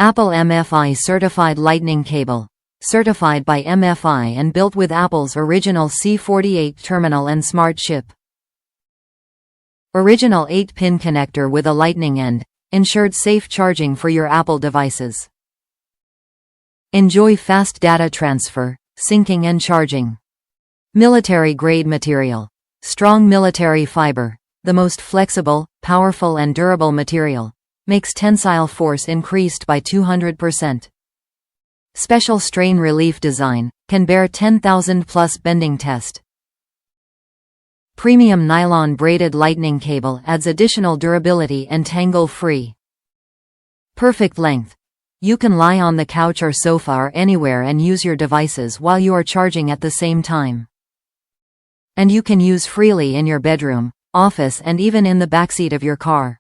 Apple MFi Certified Lightning Cable. Certified by MFi and built with Apple's original C48 terminal and smart chip. Original 8-pin connector with a lightning end, ensured safe charging for your Apple devices. Enjoy fast data transfer, syncing and charging. Military-grade material. Strong military fiber, the most flexible, powerful and durable material, makes tensile force increased by 200%. Special strain relief design, can bear 10,000 plus bending test. Premium nylon braided lightning cable adds additional durability and tangle-free. Perfect length. You can lie on the couch or sofa or anywhere and use your devices while you are charging at the same time. And you can use freely in your bedroom, office and even in the backseat of your car.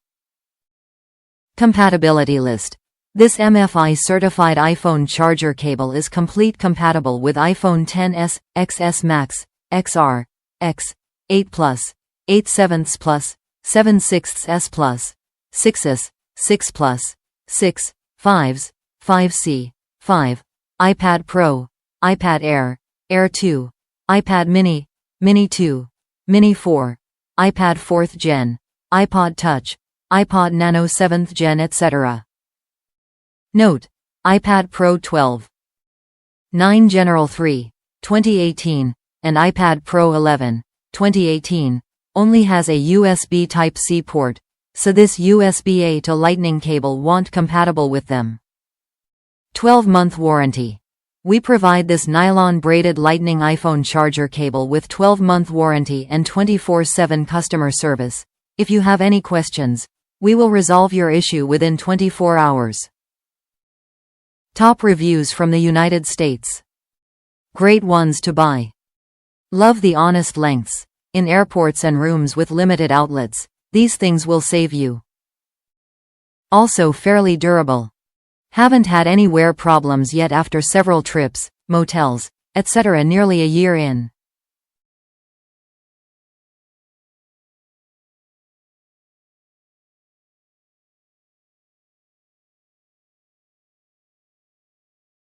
Compatibility list. This MFi certified iPhone charger cable is complete compatible with iPhone XS, XS Max, XR, X, 8 Plus, 8 7ths Plus, 7 6ths Plus, 6s, 6 Plus, 6, 5s, 5C, 5, iPad Pro, iPad Air, Air 2, iPad Mini, Mini 2, Mini 4, iPad 4th Gen, iPod Touch, iPod Nano 7th Gen etc. Note: iPad Pro 12, 9 General 3, 2018, and iPad Pro 11, 2018, only has a USB Type-C port, so this USB-A to Lightning cable won't compatible with them. 12-month warranty. We provide this nylon braided Lightning iPhone charger cable with 12-month warranty and 24/7 customer service. If you have any questions, we will resolve your issue within 24 hours. Top reviews from the United States. Great ones to buy. Love the honest lengths. In airports and rooms with limited outlets, these things will save you. Also fairly durable. Haven't had any wear problems yet after several trips, motels, etc. nearly a year in.